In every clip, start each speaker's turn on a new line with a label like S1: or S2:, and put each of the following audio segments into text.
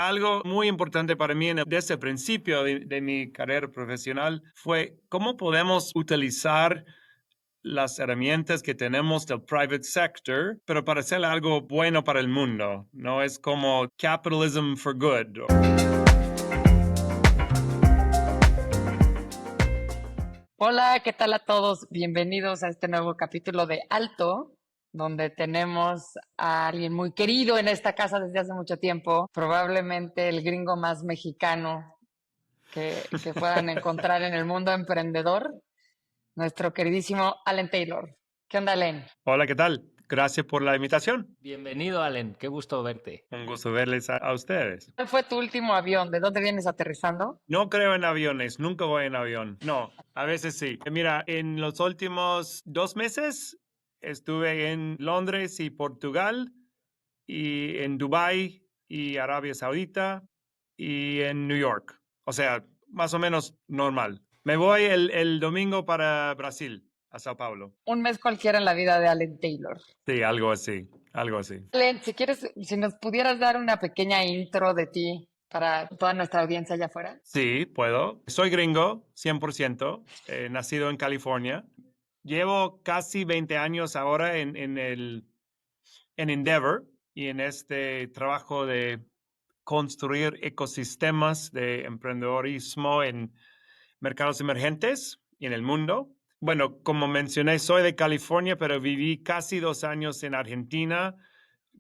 S1: Algo muy importante para mí desde el principio de mi carrera profesional fue cómo podemos utilizar las herramientas que tenemos del private sector, pero para hacer algo bueno para el mundo. No es como capitalism for good.
S2: Hola, ¿qué tal a todos? Bienvenidos a este nuevo capítulo de Alto, donde tenemos a alguien muy querido en esta casa desde hace mucho tiempo, probablemente el gringo más mexicano que puedan encontrar en el mundo emprendedor, nuestro queridísimo Allen Taylor. ¿Qué onda, Allen?
S1: Hola, ¿qué tal? Gracias por la invitación.
S3: Bienvenido, Allen. Qué gusto verte.
S1: Un gusto verles a ustedes.
S2: ¿Cuál fue tu último avión? ¿De dónde vienes aterrizando?
S1: No creo en aviones, nunca voy en avión. No, a veces sí. Mira, en los últimos 2 meses estuve en Londres y Portugal, y en Dubái y Arabia Saudita y en New York. O sea, más o menos normal. Me voy el domingo para Brasil, a Sao Paulo.
S2: Un mes cualquiera en la vida de Allen Taylor.
S1: Sí, algo así, algo así.
S2: Allen, si quieres, si nos pudieras dar una pequeña intro de ti para toda nuestra audiencia allá afuera.
S1: Sí, puedo. Soy gringo, 100%, nacido en California. Llevo casi 20 años ahora en Endeavor y en este trabajo de construir ecosistemas de emprendedorismo en mercados emergentes y en el mundo. Bueno, como mencioné, soy de California, pero viví casi 2 años en Argentina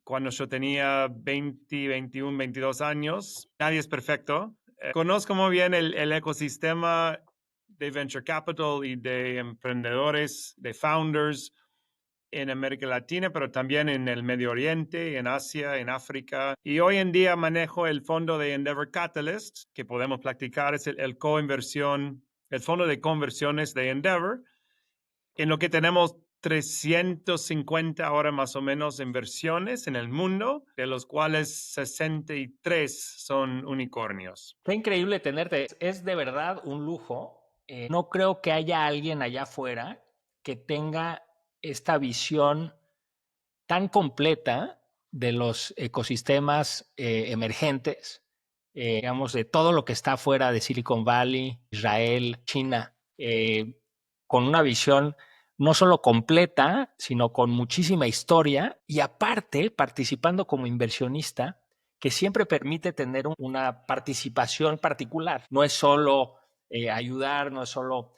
S1: cuando yo tenía 20, 21, 22 años. Nadie es perfecto. Conozco muy bien el ecosistema de venture capital y de emprendedores, de founders en América Latina, pero también en el Medio Oriente, en Asia, en África. Y hoy en día manejo el fondo de Endeavor Catalyst, que podemos platicar, es el fondo de conversiones de Endeavor, en lo que tenemos 350 ahora más o menos inversiones en el mundo, de los cuales 63 son unicornios.
S3: Fue increíble tenerte. Es de verdad un lujo. No creo que haya alguien allá afuera que tenga esta visión tan completa de los ecosistemas emergentes, digamos, de todo lo que está fuera de Silicon Valley, Israel, China, con una visión no solo completa, sino con muchísima historia y aparte participando como inversionista, que siempre permite tener una participación particular. No es solo ayudar, no es solo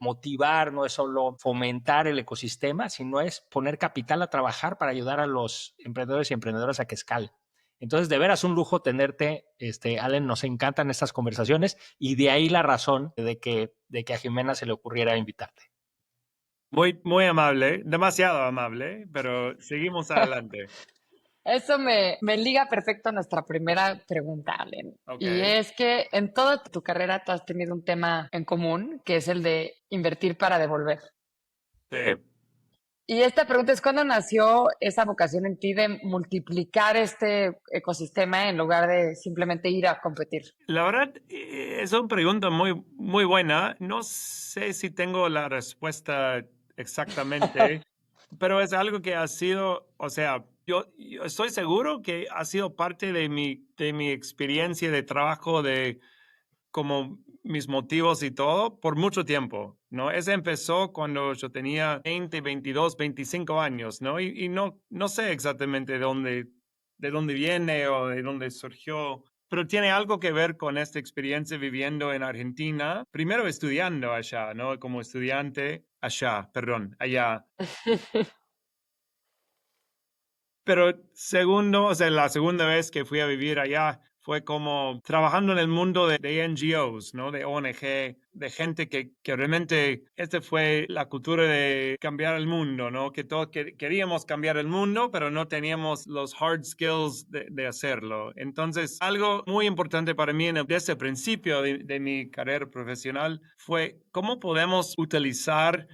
S3: motivar, no es solo fomentar el ecosistema, sino es poner capital a trabajar para ayudar a los emprendedores y emprendedoras a que escalen. Entonces, de veras, un lujo tenerte, Allen, nos encantan estas conversaciones y de ahí la razón de que a Jimena se le ocurriera invitarte.
S1: Muy, muy amable, demasiado amable, pero seguimos adelante.
S2: Eso me liga perfecto a nuestra primera pregunta, Allen.
S1: Ok.
S2: Y es que en toda tu carrera tú has tenido un tema en común, que es el de invertir para devolver.
S1: Sí.
S2: Y esta pregunta es, ¿cuándo nació esa vocación en ti de multiplicar este ecosistema en lugar de simplemente ir a competir?
S1: La verdad, es una pregunta muy, muy buena. No sé si tengo la respuesta exactamente, pero es algo que ha sido, o sea, yo estoy seguro que ha sido parte de mi experiencia de trabajo, de como mis motivos y todo, por mucho tiempo, ¿no? Ese empezó cuando yo tenía 20, 22, 25 años, ¿no? Y no sé exactamente de dónde viene o de dónde surgió, pero tiene algo que ver con esta experiencia viviendo en Argentina, primero estudiando allá, ¿no? Como estudiante allá. Pero segundo, o sea, la segunda vez que fui a vivir allá fue como trabajando en el mundo de NGOs, ¿no? De ONG, de gente que realmente, esta fue la cultura de cambiar el mundo, ¿no? Que todos queríamos cambiar el mundo, pero no teníamos los hard skills de hacerlo. Entonces, algo muy importante para mí desde el principio de mi carrera profesional fue cómo podemos utilizar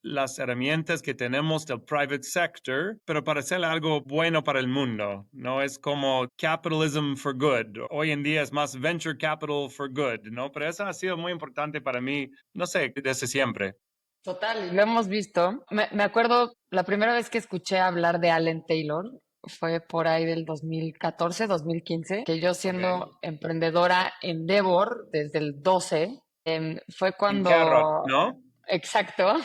S1: las herramientas que tenemos del private sector, pero para hacer algo bueno para el mundo. No es como capitalism for good. Hoy en día es más venture capital for good, ¿no? Pero eso ha sido muy importante para mí, no sé, desde siempre.
S2: Total, y lo hemos visto. Me acuerdo la primera vez que escuché hablar de Allen Taylor fue por ahí del 2014, 2015, que yo siendo
S1: Ok.
S2: emprendedora en Endeavor desde el 12, fue
S1: En Carrot,
S2: cuando,
S1: ¿no?
S2: exacto,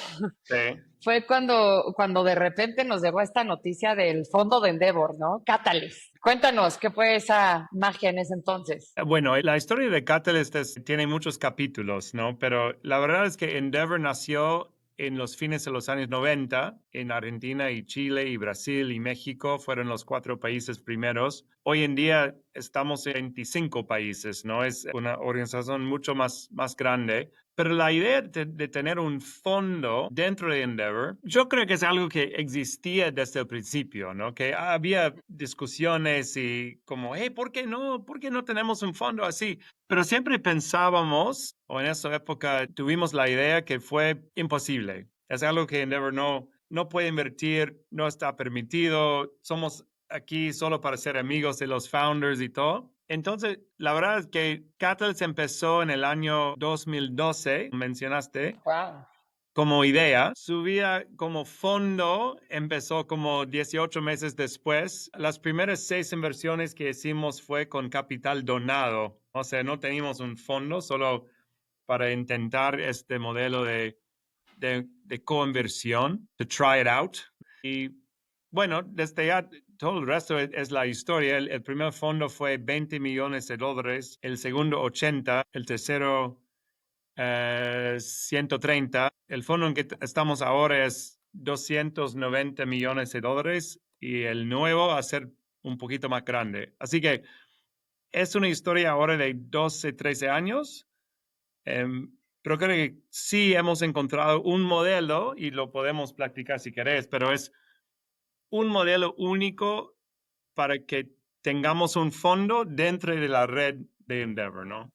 S1: Sí.
S2: fue cuando de repente nos llegó esta noticia del fondo de Endeavor, ¿no? Catalyst. Cuéntanos, ¿qué fue esa magia en ese entonces?
S1: Bueno, la historia de Catalyst tiene muchos capítulos, ¿no? Pero la verdad es que Endeavor nació en los fines de los años 90 en Argentina y Chile y Brasil y México. Fueron los 4 países primeros. Hoy en día estamos en 25 países, ¿no? Es una organización mucho más grande. Pero la idea de tener un fondo dentro de Endeavor, yo creo que es algo que existía desde el principio, ¿no? Que había discusiones y como, hey, ¿por qué no? ¿Por qué no tenemos un fondo así? Pero siempre pensábamos, o en esa época tuvimos la idea que fue imposible. Es algo que Endeavor no puede invertir, no está permitido. Somos aquí solo para ser amigos de los founders y todo. Entonces, la verdad es que Catalyst empezó en el año 2012, mencionaste,
S2: Wow.
S1: como idea. Su vida como fondo empezó como 18 meses después. Las primeras 6 inversiones que hicimos fue con capital donado. O sea, no teníamos un fondo solo para intentar este modelo de coinversión, to try it out. Y bueno, desde ya todo el resto es la historia. El primer fondo fue $20 millones, el segundo 80, el tercero 130. El fondo en que estamos ahora es $290 millones y el nuevo va a ser un poquito más grande. Así que es una historia ahora de 12, 13 años. Pero creo que sí hemos encontrado un modelo y lo podemos platicar si querés, pero es un modelo único para que tengamos un fondo dentro de la red de Endeavor, ¿no?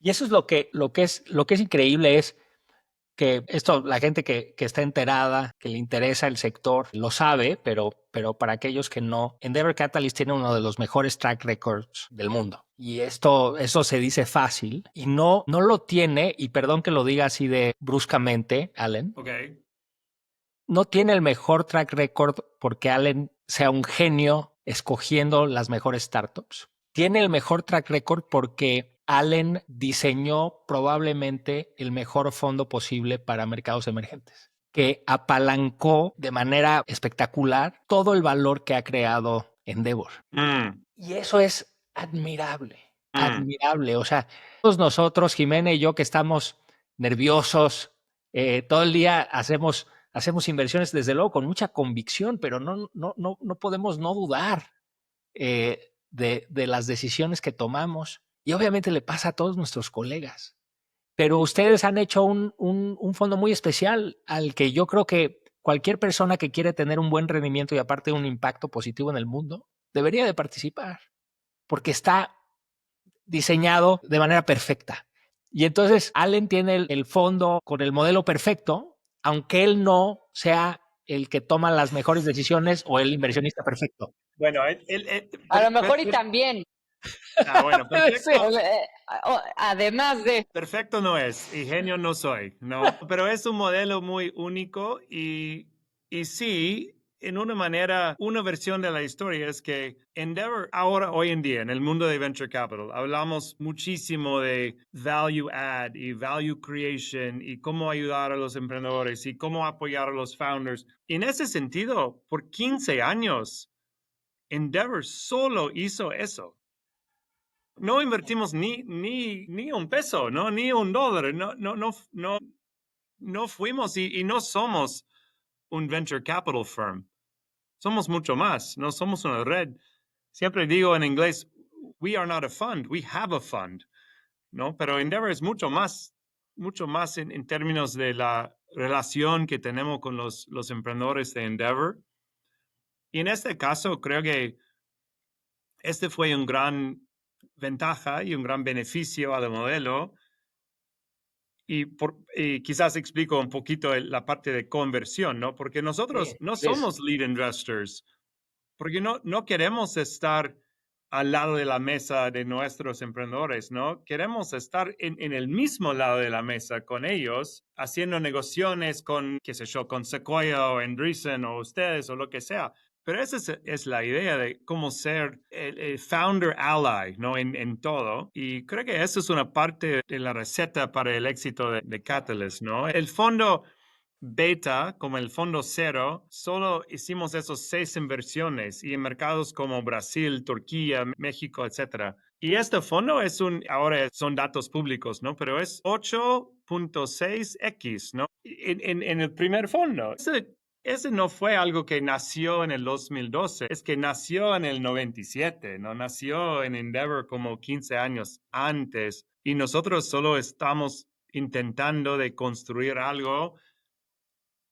S3: Y eso es lo que es increíble es que esto, la gente que está enterada, que le interesa el sector, lo sabe, pero para aquellos que no, Endeavor Catalyst tiene uno de los mejores track records del mundo. Y eso se dice fácil y no lo tiene, y perdón que lo diga así de bruscamente, Allen,
S1: Ok.
S3: no tiene el mejor track record porque Allen sea un genio escogiendo las mejores startups. Tiene el mejor track record porque Allen diseñó probablemente el mejor fondo posible para mercados emergentes, que apalancó de manera espectacular todo el valor que ha creado Endeavor. Y eso es admirable, admirable. O sea, todos nosotros, Jimena y yo, que estamos nerviosos, todo el día hacemos inversiones, desde luego, con mucha convicción, pero no podemos no dudar de las decisiones que tomamos. Y obviamente le pasa a todos nuestros colegas. Pero ustedes han hecho un fondo muy especial al que yo creo que cualquier persona que quiere tener un buen rendimiento y aparte un impacto positivo en el mundo debería de participar, porque está diseñado de manera perfecta. Y entonces Allen tiene el fondo con el modelo perfecto, aunque él no sea el que toma las mejores decisiones o el inversionista perfecto.
S1: Bueno,
S2: A lo mejor y también,
S1: bueno, perfecto.
S2: además de...
S1: Perfecto no es, y genio no soy, ¿no? Pero es un modelo muy único y sí, en una manera, una versión de la historia es que Endeavor ahora, hoy en día, en el mundo de Venture Capital, hablamos muchísimo de value add y value creation y cómo ayudar a los emprendedores y cómo apoyar a los founders. Y en ese sentido, por 15 años, Endeavor solo hizo eso. No invertimos ni un peso, ¿no? Ni un dólar. No fuimos y no somos un venture capital firm. Somos mucho más. No somos una red. Siempre digo en inglés, we are not a fund, we have a fund, ¿no? Pero Endeavor es mucho más en términos de la relación que tenemos con los emprendedores de Endeavor. Y en este caso, creo que este fue un gran ventaja y un gran beneficio al modelo. Y quizás explico un poquito la parte de conversión, ¿no? Porque nosotros no somos lead investors, porque no queremos estar al lado de la mesa de nuestros emprendedores, ¿no? Queremos estar en el mismo lado de la mesa con ellos, haciendo negociaciones con, qué sé yo, con Sequoia o Andreessen o ustedes o lo que sea. Pero esa es la idea de cómo ser el founder ally, ¿no? En todo. Y creo que eso es una parte de la receta para el éxito de Catalyst, ¿no? El fondo beta, como el fondo cero, solo hicimos esos 6 inversiones y en mercados como Brasil, Turquía, México, etcétera. Y este fondo ahora son datos públicos, ¿no? Pero es 8.6x, ¿no? En el primer fondo. Ese no fue algo que nació en el 2012, es que nació en el 97, ¿no? Nació en Endeavor como 15 años antes y nosotros solo estamos intentando de construir algo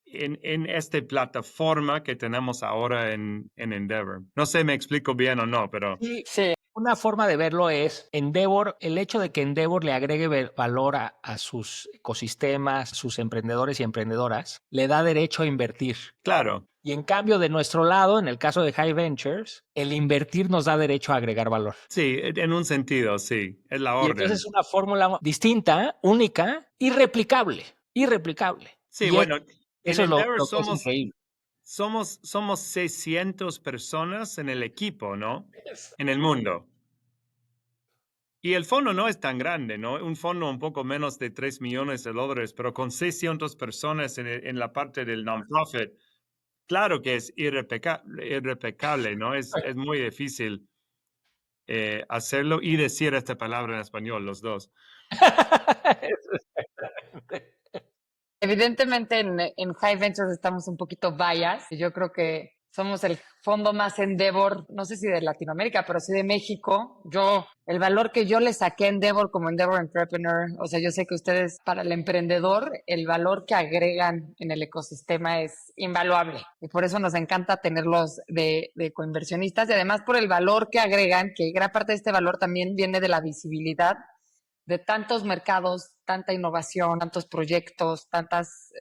S1: en esta plataforma que tenemos ahora en Endeavor. No sé, me explico bien o no, pero...
S2: Sí.
S3: Una forma de verlo es Endeavor, el hecho de que Endeavor le agregue valor a sus ecosistemas, sus emprendedores y emprendedoras, le da derecho a invertir.
S1: Claro.
S3: Y en cambio, de nuestro lado, en el caso de High Ventures, el invertir nos da derecho a agregar valor.
S1: Sí, en un sentido, sí. Es la orden.
S3: Y entonces es una fórmula distinta, única, irreplicable.
S1: Sí,
S3: y
S1: bueno,
S3: eso es
S1: Endeavor
S3: lo que es increíble.
S1: Somos 600 personas en el equipo, ¿no? En el mundo. Y el fondo no es tan grande, ¿no? Un fondo un poco menos de $3 millones, pero con 600 personas en la parte del non-profit, claro que es irreplicable, ¿no? Es muy difícil hacerlo y decir esta palabra en español, los dos.
S2: Evidentemente en High Ventures estamos un poquito biased. Yo creo que somos el fondo más Endeavor, no sé si de Latinoamérica, pero sí de México. El valor que yo le saqué a Endeavor como Endeavor Entrepreneur, o sea, yo sé que ustedes, para el emprendedor, el valor que agregan en el ecosistema es invaluable. Y por eso nos encanta tenerlos de coinversionistas y además por el valor que agregan, que gran parte de este valor también viene de la visibilidad de tantos mercados, tanta innovación, tantos proyectos, tantos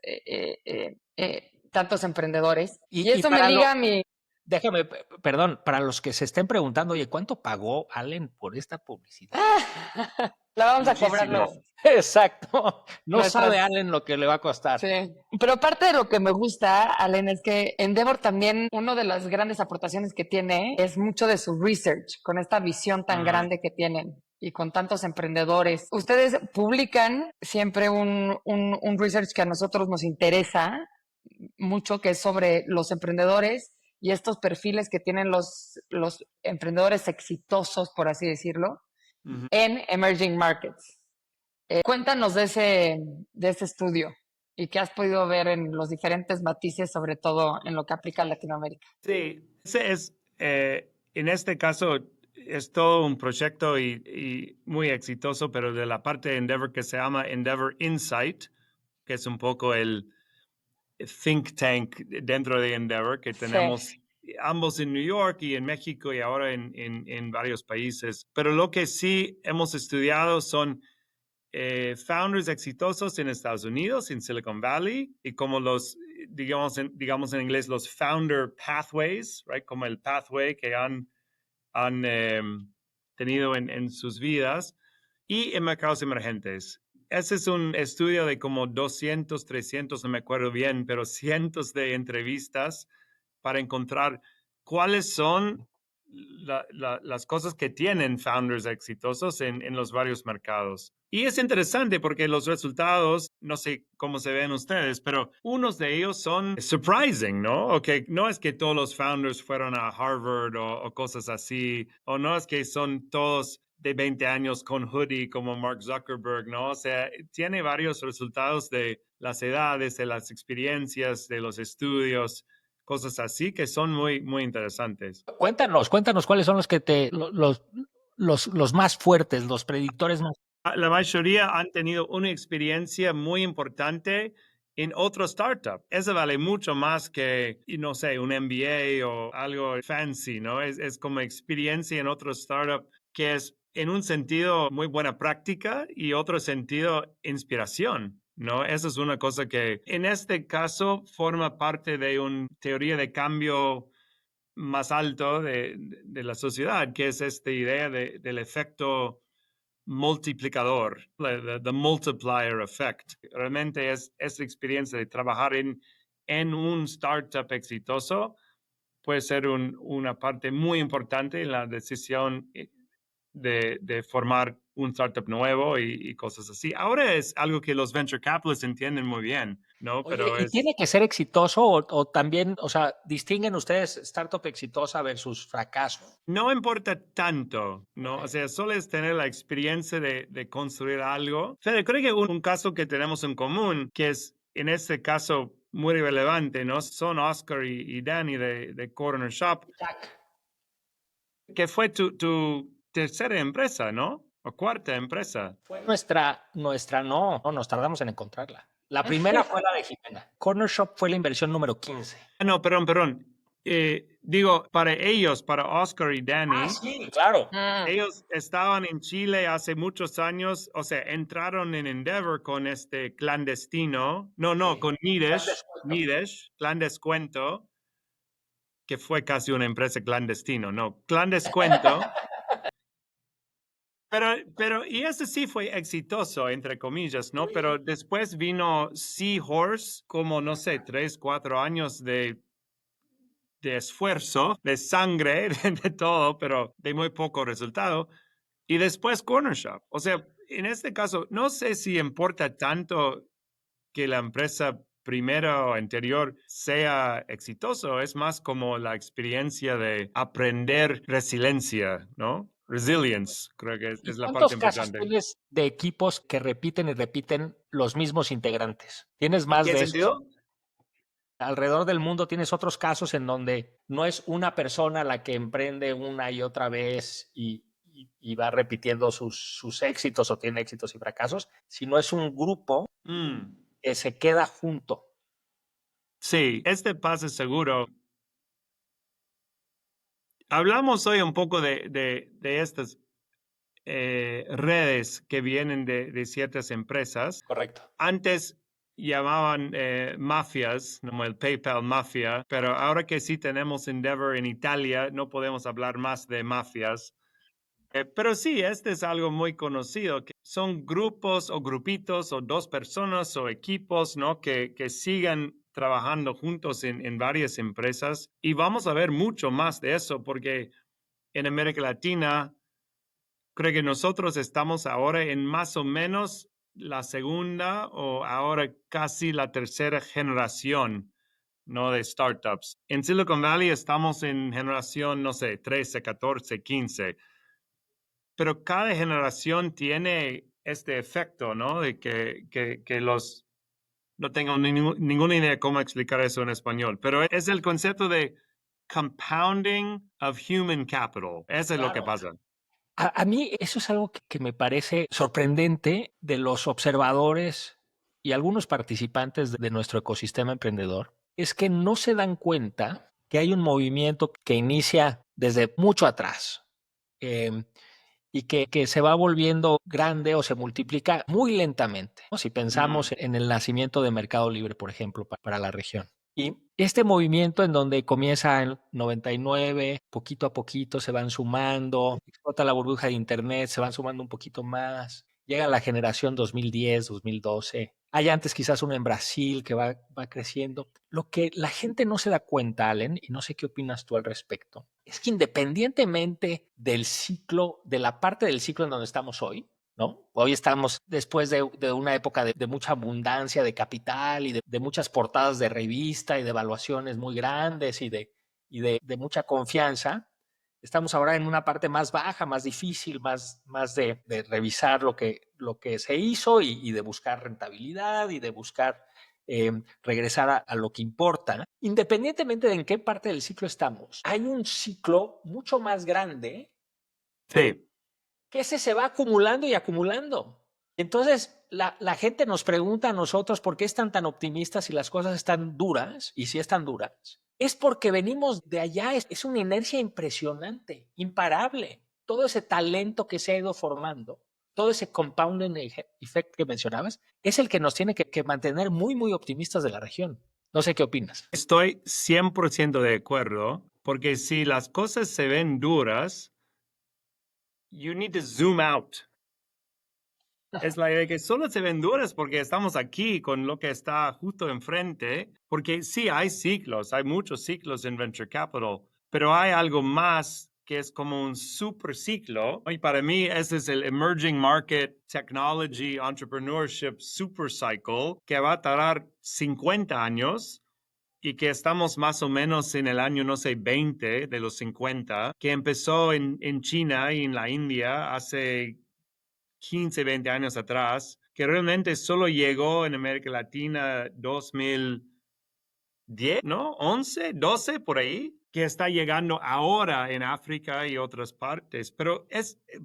S2: emprendedores. Y eso me liga a mi...
S3: Déjame, perdón, para los que se estén preguntando, oye, ¿cuánto pagó Allen por esta publicidad?
S2: La vamos
S1: Muchísimo.
S2: a cobrar luego.
S3: Exacto. No
S2: Nuestras...
S3: sabe Allen lo que le va a costar.
S2: Sí. Pero parte de lo que me gusta, Allen, es que Endeavor también, una de las grandes aportaciones que tiene es mucho de su research, con esta visión tan grande que tienen y con tantos emprendedores. Ustedes publican siempre un research que a nosotros nos interesa mucho, que es sobre los emprendedores y estos perfiles que tienen los emprendedores exitosos, por así decirlo, en emerging markets. Cuéntanos de ese estudio y qué has podido ver en los diferentes matices, sobre todo en lo que aplica a Latinoamérica.
S1: Sí, en este caso es todo un proyecto y muy exitoso, pero de la parte de Endeavor que se llama Endeavor Insight, que es un poco el think tank dentro de Endeavor, que tenemos ambos en New York y en México y ahora en varios países. Pero lo que sí hemos estudiado son founders exitosos en Estados Unidos, en Silicon Valley, y como digamos en inglés, los founder pathways, right? Como el pathway que han tenido en sus vidas, y en mercados emergentes. Ese es un estudio de como 200, 300, no me acuerdo bien, pero cientos de entrevistas para encontrar cuáles son las cosas que tienen founders exitosos en los varios mercados. Y es interesante porque los resultados, no sé cómo se ven ustedes, pero unos de ellos son surprising, ¿no? Okay, no es que todos los founders fueron a Harvard o cosas así, o no es que son todos de 20 años con hoodie como Mark Zuckerberg, ¿no? O sea, tiene varios resultados de las edades, de las experiencias, de los estudios, cosas así que son muy, muy interesantes.
S3: Cuéntanos cuáles son los más fuertes, los predictores más.
S1: La mayoría han tenido una experiencia muy importante en otro startup. Eso vale mucho más que, no sé, un MBA o algo fancy, ¿no? Es como experiencia en otro startup que es en un sentido muy buena práctica y otro sentido inspiración, ¿no? Eso es una cosa que en este caso forma parte de una teoría de cambio más alto de la sociedad, que es esta idea del efecto multiplicador, the multiplier effect. Realmente es esta experiencia de trabajar en un startup exitoso puede ser una parte muy importante en la decisión de formar un startup nuevo y cosas así. Ahora es algo que los venture capitalists entienden muy bien, ¿no?
S3: Oye,
S1: Pero
S3: ¿y tiene que ser exitoso o también, o sea, distinguen ustedes startup exitosa versus fracaso?
S1: no importa tanto, ¿no?
S3: Ok.
S1: O sea, solo es tener la experiencia de construir algo. Fede, creo que un caso que tenemos en común, que es en este caso muy relevante, ¿no? Son Oscar y Danny de Corner Shop,
S3: Jack.
S1: que fue tu tercera empresa, ¿no? O cuarta empresa.
S3: Fue nuestra no, nos tardamos en encontrarla. La primera fue la de Jimena. Corner Shop fue la inversión número 15.
S1: Ah, no, perdón. Digo, para ellos, para Oscar y Danny,
S3: Sí, claro.
S1: ellos estaban en Chile hace muchos años, o sea, entraron en Endeavor con este clandestino, no,
S3: Sí.
S1: con
S3: Plan descuento.
S1: Nidesh, Plan Descuento, que fue casi una empresa clandestino, no, Plan Descuento. Y ese sí fue exitoso, entre comillas, ¿no? Pero después vino Seahorse, como, no sé, 3, 4 años de esfuerzo, de sangre, de todo, pero de muy poco resultado. Y después Corner Shop. O sea, en este caso, no sé si importa tanto que la empresa primera o anterior sea exitoso, es más como la experiencia de aprender resiliencia, ¿no? Resilience, creo que
S3: ¿Y
S1: es la parte
S3: cuántos casos
S1: importante.
S3: tienes de equipos que repiten y repiten los mismos integrantes? ¿Tienes
S1: ¿En
S3: más
S1: qué
S3: de esos?
S1: sentido?
S3: Alrededor del mundo tienes otros casos en donde no es una persona la que emprende una y otra vez y va repitiendo sus éxitos o tiene éxitos y fracasos, sino es un grupo
S1: Mm,
S3: que se queda junto.
S1: sí, este pasa seguro. Hablamos hoy un poco de estas redes que vienen de ciertas empresas.
S3: Correcto.
S1: Antes llamaban mafias, como el PayPal Mafia, pero ahora que sí tenemos Endeavor en Italia, no podemos hablar más de mafias. Pero sí, este es algo muy conocido, que son grupos o grupitos o dos personas o equipos, ¿no? Que sigan trabajando juntos en varias empresas. Y vamos a ver mucho más de eso porque en América Latina, creo que nosotros estamos ahora en más o menos la segunda o ahora casi la tercera generación, ¿no? De startups. En Silicon Valley estamos en generación, no sé, 13, 14, 15. Pero cada generación tiene este efecto, ¿no? De que los... No tengo ninguna idea de cómo explicar eso en español, pero es el concepto de compounding of human capital. Eso es lo que
S3: Claro.
S1: pasa.
S3: A mí eso es algo que me parece sorprendente de los observadores y algunos participantes de nuestro ecosistema emprendedor, es que no se dan cuenta que hay un movimiento que inicia desde mucho atrás y que se va volviendo grande o se multiplica muy lentamente, ¿no? Si pensamos en el nacimiento de Mercado Libre, por ejemplo, para la región. Y este movimiento en donde comienza en 99, poquito a poquito se van sumando, explota la burbuja de Internet, se van sumando un poquito más, llega la generación 2010, 2012. Hay antes quizás uno en Brasil que va creciendo. Lo que la gente no se da cuenta, Allen, y no sé qué opinas tú al respecto, es que independientemente del ciclo, de la parte del ciclo en donde estamos hoy, ¿no? Hoy estamos después de una época de mucha abundancia de capital y de muchas portadas de revista y de evaluaciones muy grandes y de mucha confianza. Estamos ahora en una parte más baja, más difícil, más de revisar lo que se hizo y de buscar rentabilidad y de buscar regresar a lo que importa. Independientemente de en qué parte del ciclo estamos, hay un ciclo mucho más grande
S1: Sí.
S3: que ese se va acumulando y acumulando. Entonces, la gente nos pregunta a nosotros por qué están tan optimistas si las cosas están duras, y si están duras. Es porque venimos de allá, es una inercia impresionante, imparable. Todo ese talento que se ha ido formando, todo ese compounding effect que mencionabas, es el que nos tiene que mantener muy, muy optimistas de la región. No sé qué opinas.
S1: Estoy 100% de acuerdo, porque si las cosas se ven duras, you need to zoom out. Es la idea que solo se ven duras porque estamos aquí con lo que está justo enfrente, porque sí, hay ciclos, hay muchos ciclos en Venture Capital, pero hay algo más que es como un super ciclo, y para mí ese es el Emerging Market Technology Entrepreneurship Super Cycle, que va a tardar 50 años y que estamos más o menos en el año, no sé, 20 de los 50, que empezó en China y en la India hace 15, 20 años atrás, que realmente solo llegó en América Latina 2010, ¿no? 11, 12 por ahí, que está llegando ahora en África y otras partes. Pero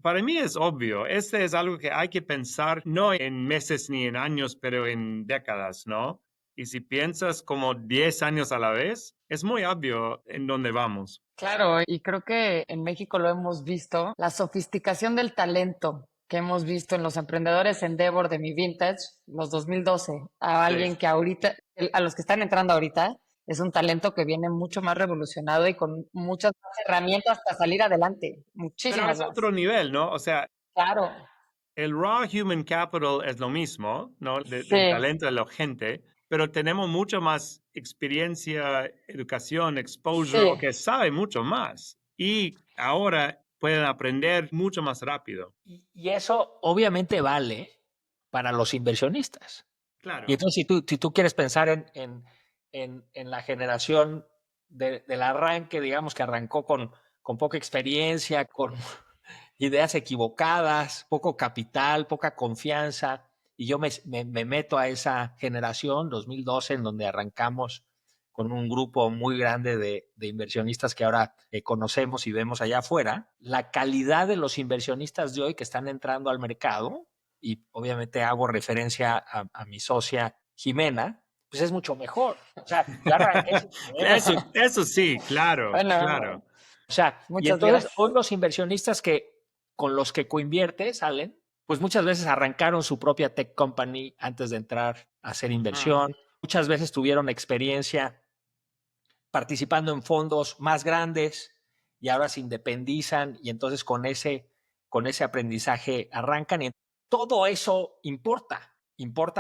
S1: para mí es obvio, este es algo que hay que pensar no en meses ni en años, pero en décadas, ¿no? Y si piensas como 10 años a la vez, es muy obvio en dónde vamos.
S2: Claro, y creo que en México lo hemos visto, la sofisticación del talento que hemos visto en los emprendedores Endeavor de mi vintage, los 2012, a
S1: Sí.
S2: alguien que ahorita, a los que están entrando ahorita, es un talento que viene mucho más revolucionado y con muchas más herramientas para salir adelante,
S1: Pero
S2: muchísimas
S1: es
S2: más.
S1: otro nivel, ¿no? O sea,
S2: Claro,
S1: el raw human capital es lo mismo, ¿no? Del
S2: sí,
S1: talento de la gente, pero tenemos mucho más experiencia, educación, exposure, o
S2: sí.
S1: que sabe mucho más. Y ahora pueden aprender mucho más rápido.
S3: Y eso obviamente vale para los inversionistas. Y
S1: Claro.
S3: entonces, si tú quieres pensar en la generación del arranque, digamos que arrancó con poca experiencia, con ideas equivocadas, poco capital, poca confianza, y yo me meto a esa generación, 2012, en donde arrancamos con un grupo muy grande de inversionistas que ahora conocemos y vemos allá afuera, la calidad de los inversionistas de hoy que están entrando al mercado, y obviamente hago referencia a mi socia Jimena, pues es mucho mejor. O sea, yo arranqué sin idea.
S1: Eso sí, claro,
S2: Bueno,
S1: claro.
S3: O sea, y
S2: muchas
S3: entonces
S2: gracias.
S3: hoy los inversionistas con los que coinvierte salen, pues muchas veces arrancaron su propia tech company antes de entrar a hacer
S1: Ujú.
S3: inversión. Muchas veces tuvieron experiencia participando en fondos más grandes y ahora se independizan y entonces con ese aprendizaje arrancan. Y todo eso importa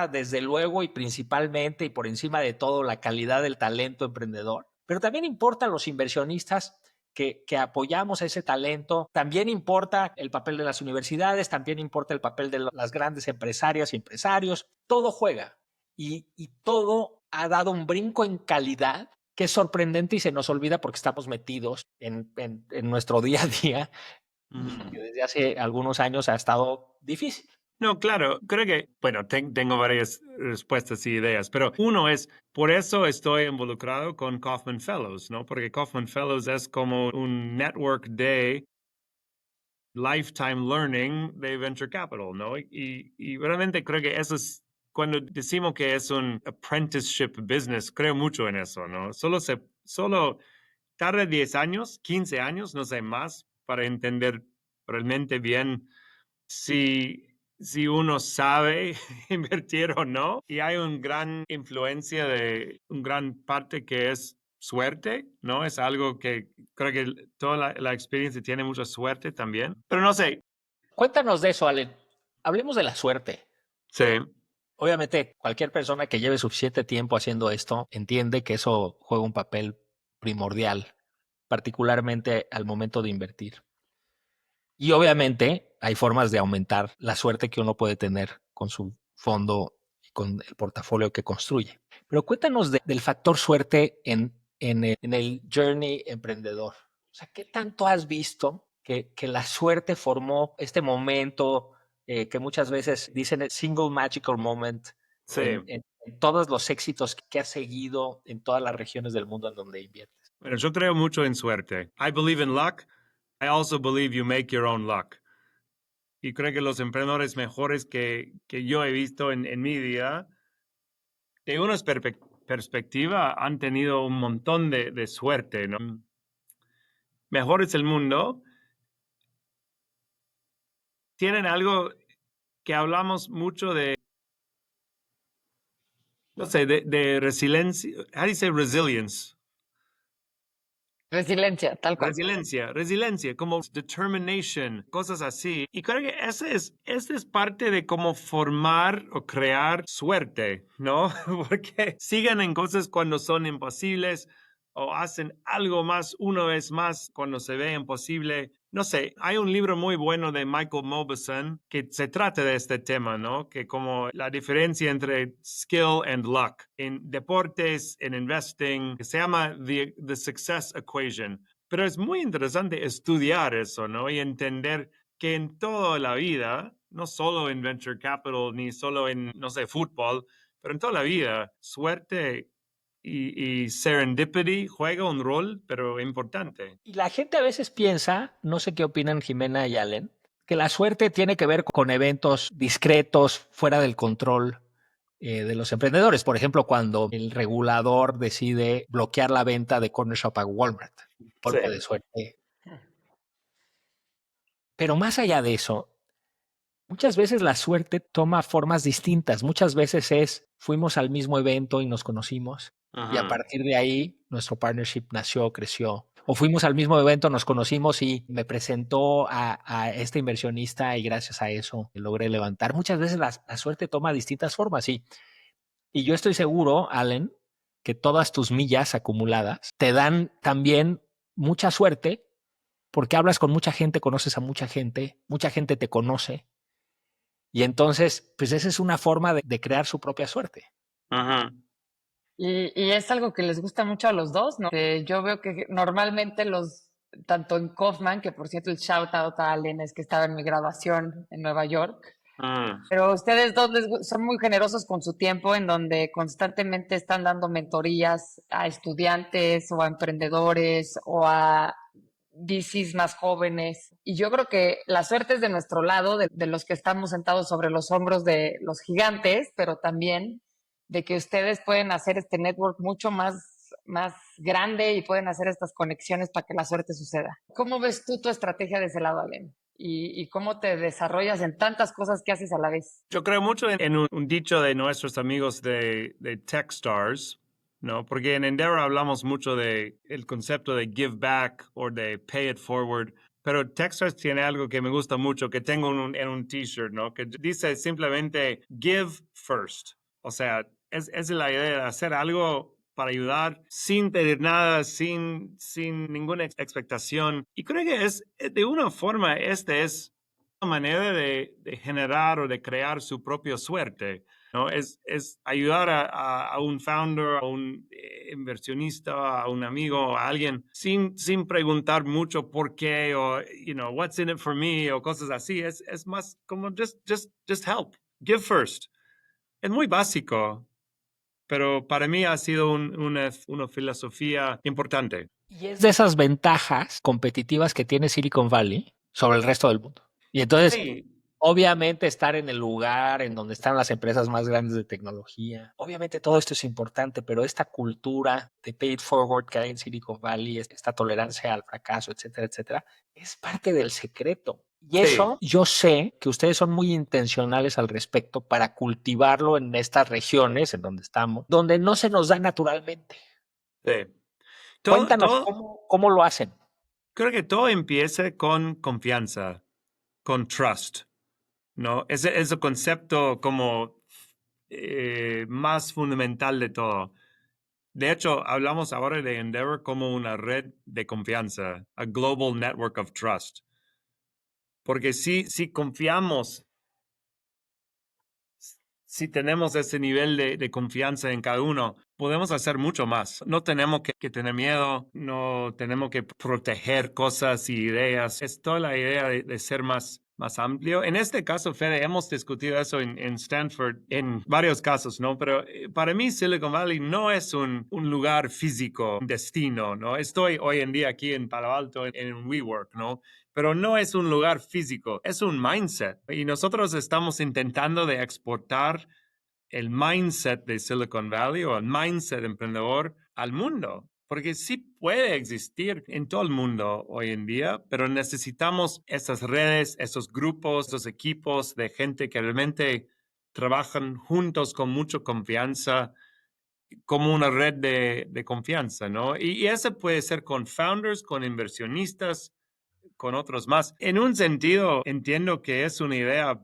S3: desde luego y principalmente y por encima de todo la calidad del talento emprendedor, pero también importan los inversionistas que apoyamos ese talento, también importa el papel de las universidades, también importa el papel de las grandes empresarias y empresarios, todo juega y todo ha dado un brinco en calidad que es sorprendente y se nos olvida porque estamos metidos en nuestro día a día y
S1: Ujú.
S3: que desde hace algunos años ha estado difícil.
S1: No, claro, creo que, bueno, tengo varias respuestas y ideas, pero uno es, por eso estoy involucrado con Kaufman Fellows, ¿no? Porque Kaufman Fellows es como un network de lifetime learning de venture capital, ¿no? Y realmente creo que eso es, cuando decimos que es un apprenticeship business, creo mucho en eso, ¿no? Solo tarda 10 años, 15 años, no sé más, para entender realmente bien si uno sabe invertir o no. Y hay una gran influencia de una gran parte que es suerte, ¿no? Es algo que creo que toda la experiencia tiene mucha suerte también. Pero no sé,
S3: Cuéntanos de eso, Allen. Hablemos de la suerte.
S1: sí,
S3: Obviamente, cualquier persona que lleve suficiente tiempo haciendo esto entiende que eso juega un papel primordial, particularmente al momento de invertir. Y obviamente hay formas de aumentar la suerte que uno puede tener con su fondo y con el portafolio que construye. Pero cuéntanos del factor suerte en el journey emprendedor. O sea, ¿qué tanto has visto que la suerte formó este momento que muchas veces dicen el single magical moment
S1: sí.
S3: en todos los éxitos que has seguido en todas las regiones del mundo en donde inviertes?
S1: Bueno, yo creo mucho en suerte. I believe in luck. I also believe you make your own luck. Y creo que los emprendedores mejores que yo he visto en mi vida, de una perspectiva, han tenido un montón de suerte, ¿no? Mejores del mundo tienen algo que hablamos mucho de, no sé, de resiliencia. How do you say resilience?
S2: Resiliencia, tal cual.
S1: Resiliencia, como determination, cosas así. Y creo que ese es parte de cómo formar o crear suerte, ¿no? Porque sigan en cosas cuando son imposibles o hacen algo más una vez más cuando se ve imposible. No sé, hay un libro muy bueno de Michael Mauboussin que se trata de este tema, ¿no? Que como la diferencia entre skill and luck en deportes, en investing, que se llama The Success Equation. Pero es muy interesante estudiar eso, ¿no? Y entender que en toda la vida, no solo en venture capital, ni solo en, no sé, fútbol, pero en toda la vida, suerte y serendipity juega un rol, pero importante.
S3: Y la gente a veces piensa, no sé qué opinan Jimena y Allen, que la suerte tiene que ver con eventos discretos, fuera del control de los emprendedores. Por ejemplo, cuando el regulador decide bloquear la venta de Corner Shop a Walmart. Golpe de suerte. Pero más allá de eso, muchas veces la suerte toma formas distintas. Muchas veces fuimos al mismo evento y nos conocimos. Y a partir de ahí, nuestro partnership nació, creció. O fuimos al mismo evento, nos conocimos y me presentó a este inversionista y gracias a eso logré levantar. Muchas veces la suerte toma distintas formas. Y yo estoy seguro, Allen, que todas tus millas acumuladas te dan también mucha suerte porque hablas con mucha gente, conoces a mucha gente te conoce. Y entonces, pues esa es una forma de crear su propia suerte.
S2: Y es algo que les gusta mucho a los dos, ¿no? Yo veo que normalmente tanto en Kaufman, que por cierto el shout out a Allen es que estaba en mi graduación en Nueva York, pero ustedes dos son muy generosos con su tiempo, en donde constantemente están dando mentorías a estudiantes o a emprendedores o a VCs más jóvenes. Y yo creo que la suerte es de nuestro lado, de los que estamos sentados sobre los hombros de los gigantes, pero también de que ustedes pueden hacer este network mucho más grande y pueden hacer estas conexiones para que la suerte suceda. ¿Cómo ves tú tu estrategia de ese lado, Allen? ¿Y cómo te desarrollas en tantas cosas que haces a la vez?
S1: Yo creo mucho en un dicho de nuestros amigos de Techstars, ¿no? Porque en Endeavor hablamos mucho de el concepto de give back o de pay it forward. Pero Techstars tiene algo que me gusta mucho, que tengo en un t-shirt, ¿no? Que dice simplemente give first. O sea, es la idea de hacer algo para ayudar sin pedir nada, sin ninguna expectación. Y creo que de una forma, este es una manera de generar o de crear su propia suerte, ¿no? Es ayudar a un founder, a un inversionista, a un amigo, a alguien, sin preguntar mucho por qué o, what's in it for me o cosas así. Es más como just help, give first. Es muy básico, pero para mí ha sido una filosofía importante.
S3: Y es de esas ventajas competitivas que tiene Silicon Valley sobre el resto del mundo. Y entonces,
S1: Sí.
S3: obviamente, estar en el lugar en donde están las empresas más grandes de tecnología, obviamente todo esto es importante, pero esta cultura de pay it forward que hay en Silicon Valley, esta tolerancia al fracaso, etcétera, etcétera, es parte del secreto. Y eso yo sé que ustedes son muy intencionales al respecto para cultivarlo en estas regiones en donde estamos, donde no se nos da naturalmente.
S1: Sí.
S3: Cuéntanos cómo lo hacen.
S1: Creo que todo empieza con confianza, con trust, ¿no? Ese es el concepto como más fundamental de todo. De hecho, hablamos ahora de Endeavor como una red de confianza, a global network of trust. Porque si confiamos, si tenemos ese nivel de confianza en cada uno, podemos hacer mucho más. No tenemos que tener miedo, no tenemos que proteger cosas y ideas. Es toda la idea de ser más amplio. En este caso, Fede, hemos discutido eso en Stanford en varios casos, ¿no? Pero para mí Silicon Valley no es un lugar físico, un destino, ¿no? Estoy hoy en día aquí en Palo Alto en un WeWork, ¿no? Pero no es un lugar físico, es un mindset. Y nosotros estamos intentando de exportar el mindset de Silicon Valley o el mindset emprendedor al mundo. Porque sí puede existir en todo el mundo hoy en día, pero necesitamos esas redes, esos grupos, esos equipos de gente que realmente trabajan juntos con mucha confianza como una red de confianza, ¿no? Y eso puede ser con founders, con inversionistas, con otros más. En un sentido, entiendo que es una idea,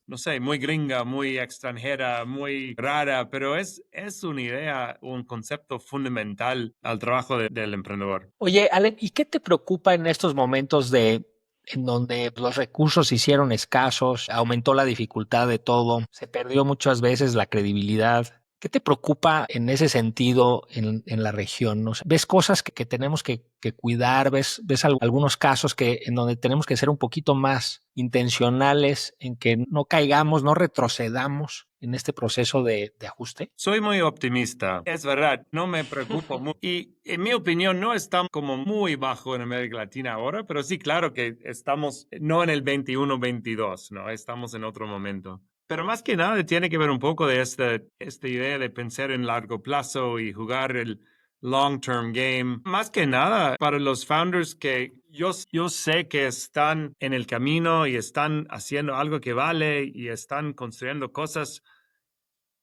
S1: no sé, muy gringa, muy extranjera, muy rara, pero es una idea, un concepto fundamental al trabajo del emprendedor.
S3: Oye, Allen, ¿y qué te preocupa en estos momentos en donde los recursos se hicieron escasos, aumentó la dificultad de todo, se perdió muchas veces la credibilidad? ¿Qué te preocupa en ese sentido en la región? ¿No? ¿Ves cosas que tenemos que cuidar? ¿Ves algunos casos en donde tenemos que ser un poquito más intencionales en que no caigamos, no retrocedamos en este proceso de ajuste?
S1: Soy muy optimista, es verdad, no me preocupo mucho. Y en mi opinión no estamos como muy bajo en América Latina ahora, pero sí, claro que estamos no en el 21-22, ¿no? Estamos en otro momento. Pero más que nada tiene que ver un poco de esta idea de pensar en largo plazo y jugar el long-term game. Más que nada para los founders que yo sé que están en el camino y están haciendo algo que vale y están construyendo cosas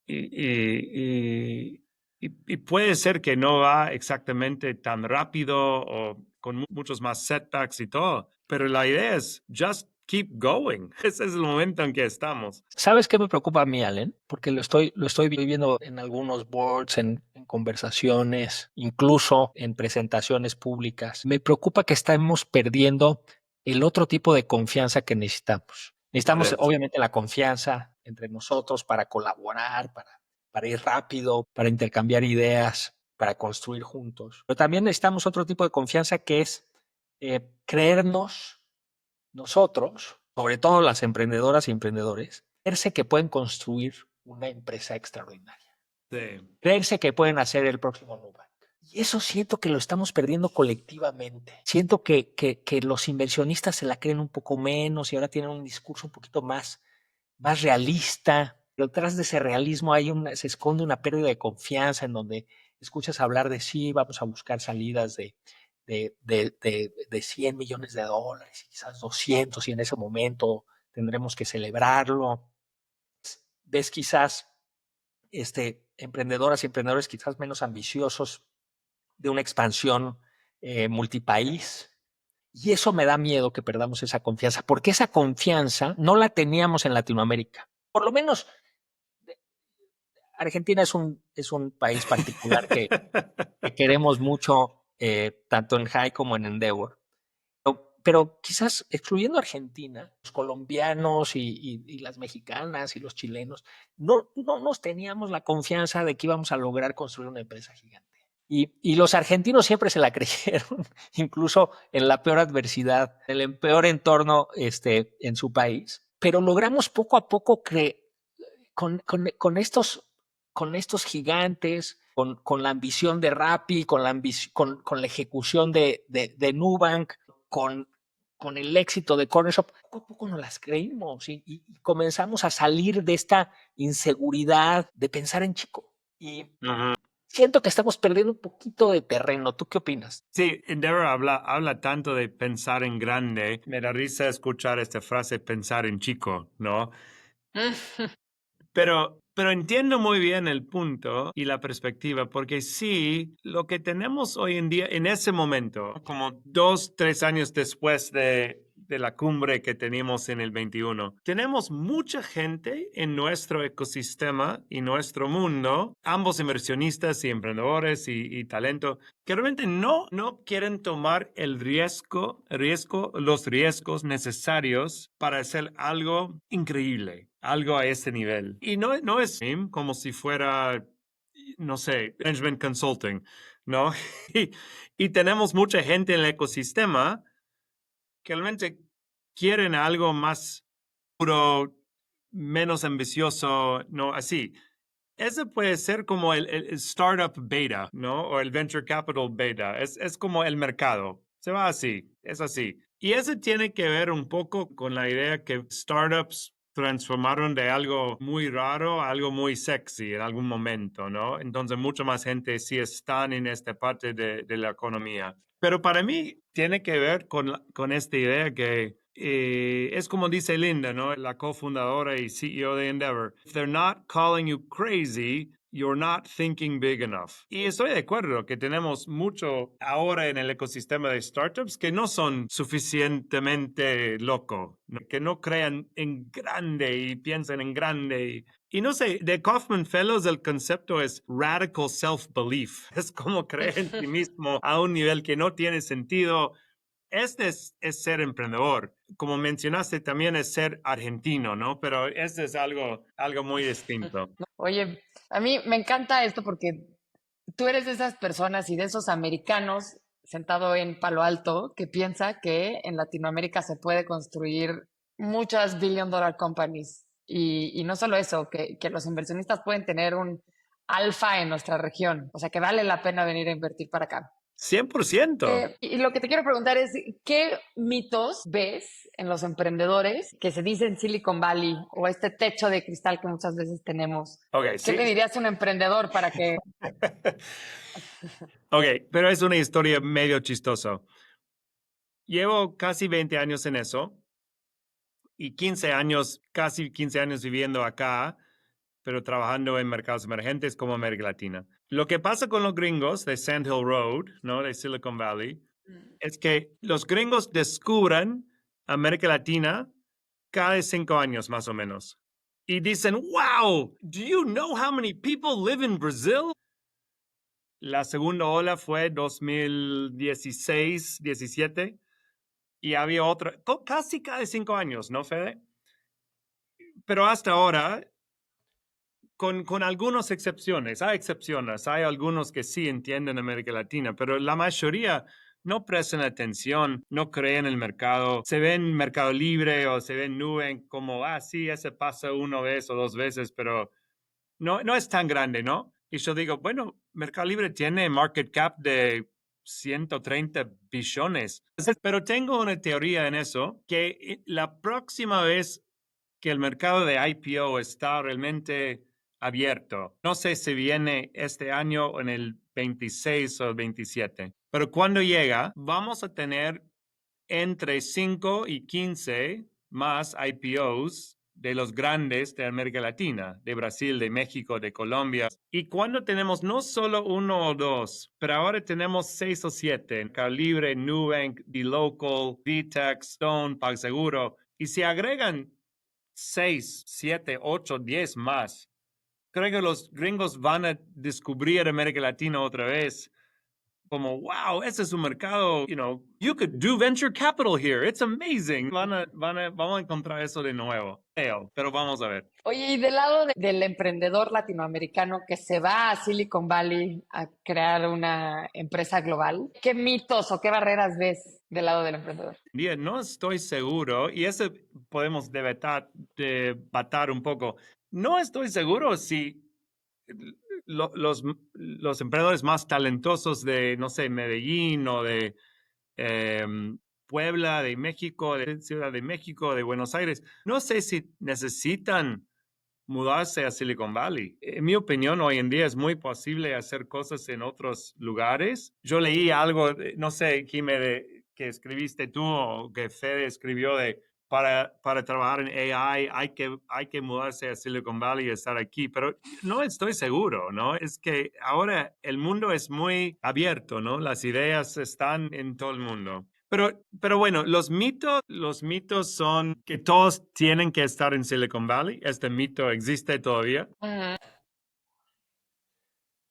S1: y puede ser que no va exactamente tan rápido o con muchos más setbacks y todo, pero la idea es just keep going. Ese es el momento en que estamos.
S3: ¿Sabes qué me preocupa a mí, Allen? Porque lo estoy viviendo en algunos boards, en conversaciones, incluso en presentaciones públicas. Me preocupa que estamos perdiendo el otro tipo de confianza que necesitamos. Necesitamos,
S1: Correcto.
S3: obviamente, la confianza entre nosotros para colaborar, para ir rápido, para intercambiar ideas, para construir juntos. Pero también necesitamos otro tipo de confianza que es creernos nosotros, sobre todo las emprendedoras y emprendedores, creerse que pueden construir una empresa extraordinaria,
S1: Sí.
S3: creerse que pueden hacer el próximo Nubank. Y eso siento que lo estamos perdiendo colectivamente. Siento que los inversionistas se la creen un poco menos y ahora tienen un discurso un poquito más realista. Detrás de ese realismo se esconde una pérdida de confianza en donde escuchas hablar de sí, vamos a buscar salidas de 100 millones de dólares, quizás 200, y en ese momento tendremos que celebrarlo. Ves quizás emprendedoras y emprendedores quizás menos ambiciosos de una expansión multipaís. Y eso me da miedo que perdamos esa confianza, porque esa confianza no la teníamos en Latinoamérica. Por lo menos Argentina es un país particular que queremos mucho, tanto en High como en Endeavor. Pero quizás excluyendo a Argentina, los colombianos y las mexicanas y los chilenos, no nos teníamos la confianza de que íbamos a lograr construir una empresa gigante. Y los argentinos siempre se la creyeron, incluso en la peor adversidad, en el peor entorno en su país. Pero logramos poco a poco con estos gigantes, con la ambición de Rappi, con la ejecución de Nubank, con el éxito de Corner Shop, poco a poco nos las creímos y comenzamos a salir de esta inseguridad de pensar en chico. Y siento que estamos perdiendo un poquito de terreno. ¿Tú qué opinas?
S1: Sí, Endeavor habla tanto de pensar en grande. Me da risa escuchar esta frase, pensar en chico, ¿no? Pero entiendo muy bien el punto y la perspectiva, porque sí, lo que tenemos hoy en día, en ese momento, como 2, 3 años después de la cumbre que teníamos en el 21, tenemos mucha gente en nuestro ecosistema y nuestro mundo, ambos inversionistas y emprendedores y talento, que realmente no quieren tomar los riesgos necesarios para hacer algo increíble, algo a ese nivel. Y no es como si fuera, no sé, management consulting, ¿no? y tenemos mucha gente en el ecosistema que realmente quieren algo más puro, menos ambicioso, no así. Ese puede ser como el startup beta, ¿no? O el venture capital beta. Es como el mercado. Se va así, es así. Y eso tiene que ver un poco con la idea que startups transformaron de algo muy raro a algo muy sexy en algún momento, ¿no? Entonces, mucha más gente sí están en esta parte de la economía. Pero para mí tiene que ver con esta idea que Es como dice Linda, ¿no? La cofundadora y CEO de Endeavor. If they're not calling you crazy, you're not thinking big enough. Y estoy de acuerdo que tenemos mucho ahora en el ecosistema de startups que no son suficientemente locos, ¿no? Que no crean en grande y piensan en grande. Y no sé, de Kaufman Fellows el concepto es radical self-belief. Es como creer en ti mismo a un nivel que no tiene sentido. Este es ser emprendedor. Como mencionaste, también es ser argentino, ¿no? Pero este es algo muy distinto.
S2: Oye, a mí me encanta esto porque tú eres de esas personas y de esos americanos sentado en Palo Alto que piensa que en Latinoamérica se puede construir muchas billion dollar companies. Y no solo eso, que los inversionistas pueden tener un alfa en nuestra región. O sea, que vale la pena venir a invertir para acá.
S1: 100%.
S2: Y lo que te quiero preguntar es, ¿qué mitos ves en los emprendedores que se dice en Silicon Valley o este techo de cristal que muchas veces tenemos?
S1: Ok,
S2: ¿Qué
S1: sí.
S2: le dirías a un emprendedor para que...
S1: Ok, pero es una historia medio chistosa. Llevo casi 20 años en eso y 15 años, casi 15 años viviendo acá, pero trabajando en mercados emergentes como América Latina. Lo que pasa con los gringos de Sand Hill Road, ¿no? De Silicon Valley, es que los gringos descubren América Latina cada 5 años más o menos. Y dicen, wow, do you know how many people live in Brazil? La segunda ola fue 2016, 17, y había otra, casi cada 5 años, ¿no, Fede? Pero hasta ahora, con algunas excepciones, hay algunos que sí entienden América Latina, pero la mayoría no prestan atención, no creen en el mercado, se ven Mercado Libre o se ven Nube como, sí, ese pasa una vez o dos veces, pero no es tan grande, ¿no? Y yo digo, bueno, Mercado Libre tiene market cap de 130 billones, pero tengo una teoría en eso, que la próxima vez que el mercado de IPO está realmente abierto. No sé si viene este año o en el 26 o 27, pero cuando llega, vamos a tener entre 5 y 15 más IPOs de los grandes de América Latina, de Brasil, de México, de Colombia. Y cuando tenemos no solo uno o dos, pero ahora tenemos 6 o 7, Mercado Libre, Nubank, dLocal, VTEX, Stone, PagSeguro, y se agregan 6, 7, 8, 10 más. Creo que los gringos van a descubrir América Latina otra vez. Como, wow, ese es un mercado, you could do venture capital here. It's amazing. Vamos a encontrar eso de nuevo. Pero vamos a ver.
S2: Oye, y del lado del emprendedor latinoamericano que se va a Silicon Valley a crear una empresa global, ¿qué mitos o qué barreras ves del lado del emprendedor?
S1: Bien, no estoy seguro, y eso podemos debatar un poco. No estoy seguro si los emprendedores más talentosos de, no sé, Medellín o de Puebla, de México, de Ciudad de México, de Buenos Aires, no sé si necesitan mudarse a Silicon Valley. En mi opinión, hoy en día es muy posible hacer cosas en otros lugares. Yo leí algo, no sé, Jimé, que escribiste tú o que Fede escribió de para trabajar en AI hay que mudarse a Silicon Valley y estar aquí, pero no estoy seguro, ¿no? Es que ahora el mundo es muy abierto, ¿no? Las ideas están en todo el mundo. Pero bueno, los mitos son que todos tienen que estar en Silicon Valley. Este mito existe todavía.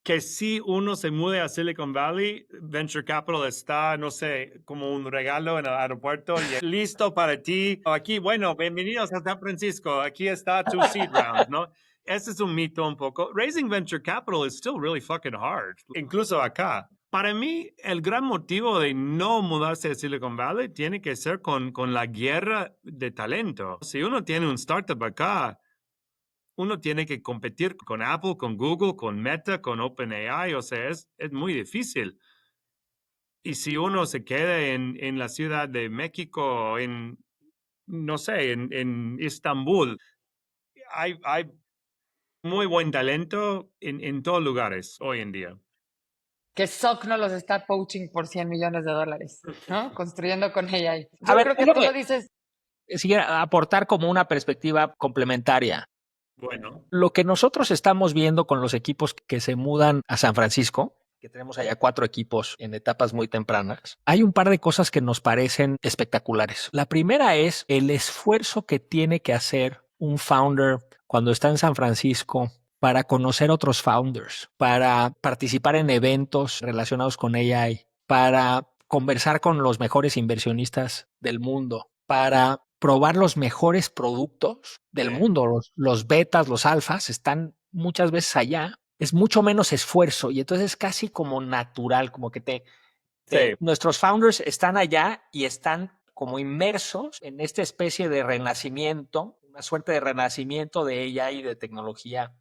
S1: Que si uno se mude a Silicon Valley, Venture Capital está, no sé, como un regalo en el aeropuerto y listo para ti. Aquí, bueno, bienvenidos a San Francisco. Aquí está tu seed round, ¿no? Ese es un mito un poco. Raising Venture Capital is still really fucking hard, incluso acá. Para mí, el gran motivo de no mudarse a Silicon Valley tiene que ser con la guerra de talento. Si uno tiene un startup acá, uno tiene que competir con Apple, con Google, con Meta, con OpenAI, o sea, es muy difícil. Y si uno se queda en la Ciudad de México, no sé, en Estambul, hay muy buen talento en todos lugares hoy en día.
S2: Que Soc no los está poaching por $100 millones, ¿no? Construyendo con AI.
S3: A
S2: Yo
S3: ver,
S2: creo que tú lo dices.
S3: sí, aportar como una perspectiva complementaria.
S1: Bueno,
S3: Lo que nosotros estamos viendo con los equipos que se mudan a San Francisco, que tenemos allá 4 equipos en etapas muy tempranas, hay un par de cosas que nos parecen espectaculares. La primera es el esfuerzo que tiene que hacer un founder cuando está en San Francisco para conocer otros founders, para participar en eventos relacionados con AI, para conversar con los mejores inversionistas del mundo, para probar los mejores productos del mundo. Los betas, los alfas están muchas veces allá. Es mucho menos esfuerzo y entonces es casi como natural, como que
S1: sí,
S3: nuestros founders están allá y están como inmersos en esta especie de renacimiento, una suerte de renacimiento de AI y de tecnología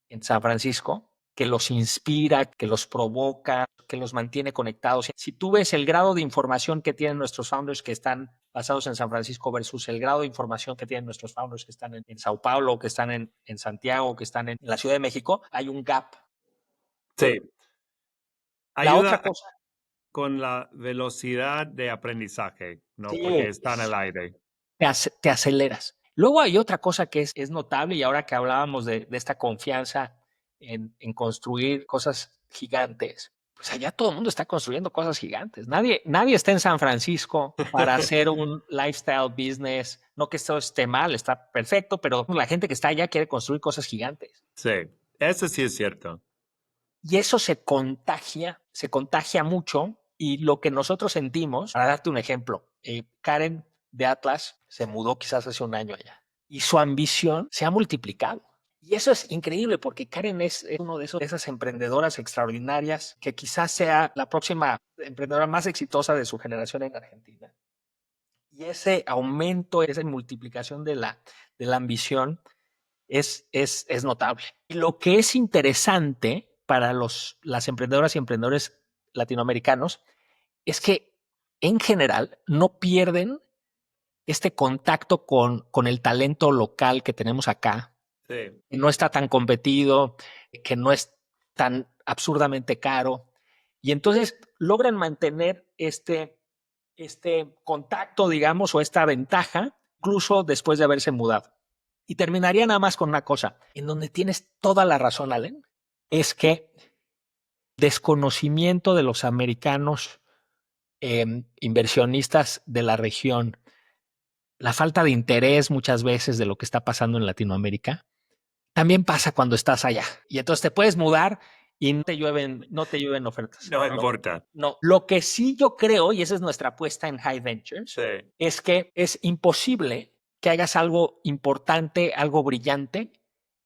S3: en San Francisco, que los inspira, que los provoca, que los mantiene conectados. Si tú ves el grado de información que tienen nuestros founders que están basados en San Francisco versus el grado de información que tienen nuestros founders que están en Sao Paulo, que están en Santiago, que están en la Ciudad de México, hay un gap.
S1: sí.
S3: La otra
S1: Ayuda
S3: cosa,
S1: con la velocidad de aprendizaje, ¿no? Porque
S3: sí,
S1: está en el aire.
S3: te aceleras. Luego hay otra cosa que es notable y ahora que hablábamos de esta confianza en construir cosas gigantes, pues allá todo el mundo está construyendo cosas gigantes. Nadie está en San Francisco para hacer un lifestyle business. No que esto esté mal, está perfecto, pero la gente que está allá quiere construir cosas gigantes.
S1: Sí, eso sí es cierto.
S3: Y eso se contagia mucho. Y lo que nosotros sentimos, para darte un ejemplo, Karen de Atlas se mudó quizás hace un año allá y su ambición se ha multiplicado. Y eso es increíble porque Karen es uno de esas emprendedoras extraordinarias que quizás sea la próxima emprendedora más exitosa de su generación en Argentina. Y ese aumento, esa multiplicación de la ambición es notable. Y lo que es interesante para las emprendedoras y emprendedores latinoamericanos es que en general no pierden este contacto con el talento local que tenemos acá,
S1: Sí,
S3: que no está tan competido, que no es tan absurdamente caro. Y entonces logran mantener este contacto, digamos, o esta ventaja, incluso después de haberse mudado. Y terminaría nada más con una cosa, en donde tienes toda la razón, Allen, es que desconocimiento de los americanos inversionistas de la región, la falta de interés muchas veces de lo que está pasando en Latinoamérica, también pasa cuando estás allá. Y entonces te puedes mudar y no te llueven ofertas.
S1: no importa.
S3: No, lo que sí yo creo, y esa es nuestra apuesta en High Ventures,
S1: Sí,
S3: es que es imposible que hagas algo importante, algo brillante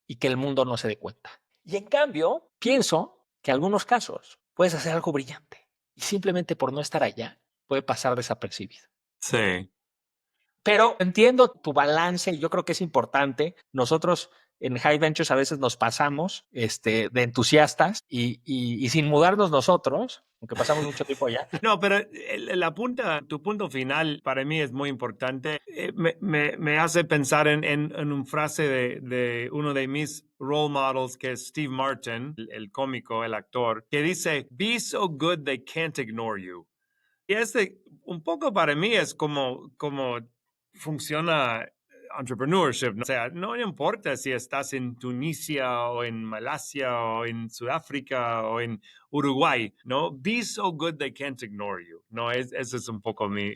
S3: y que el mundo no se dé cuenta. Y en cambio, pienso que en algunos casos puedes hacer algo brillante y simplemente por no estar allá puede pasar desapercibido.
S1: sí.
S3: Pero entiendo tu balance y yo creo que es importante. Nosotros en High Ventures a veces nos pasamos de entusiastas y sin mudarnos nosotros, aunque pasamos mucho tiempo allá.
S1: No, pero tu punto final para mí es muy importante. Me hace pensar en una frase de uno de mis role models, que es Steve Martin, el cómico, el actor, que dice, "Be so good they can't ignore you." Y un poco para mí es como funciona entrepreneurship, ¿no? O sea, no importa si estás en Tunisia o en Malasia o en Sudáfrica o en Uruguay, ¿no? Be so good they can't ignore you, ¿no? Ese es un poco mi...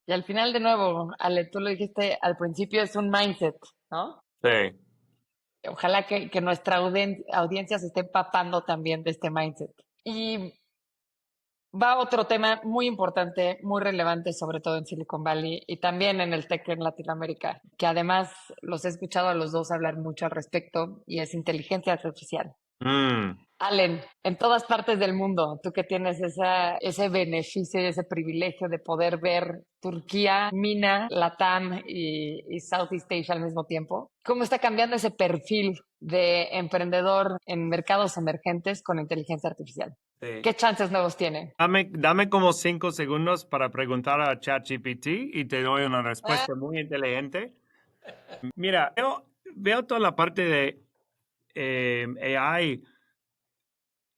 S2: Y al final, de nuevo, Ale, tú lo dijiste al principio, es un mindset, ¿no?
S1: Sí,
S2: Ojalá que nuestra audiencia se esté empapando también de este mindset. Y va otro tema muy importante, muy relevante, sobre todo en Silicon Valley y también en el tech en Latinoamérica, que además los he escuchado a los dos hablar mucho al respecto, y es inteligencia artificial.
S1: Mm,
S2: Allen, en todas partes del mundo, tú que tienes ese beneficio y ese privilegio de poder ver Turquía, MENA, LATAM y Southeast Asia al mismo tiempo, ¿cómo está cambiando ese perfil de emprendedor en mercados emergentes con inteligencia artificial?
S1: sí.
S2: ¿Qué chances nuevos tiene?
S1: Dame como 5 segundos para preguntar a ChatGPT y te doy una respuesta muy inteligente. Mira, veo toda la parte de AI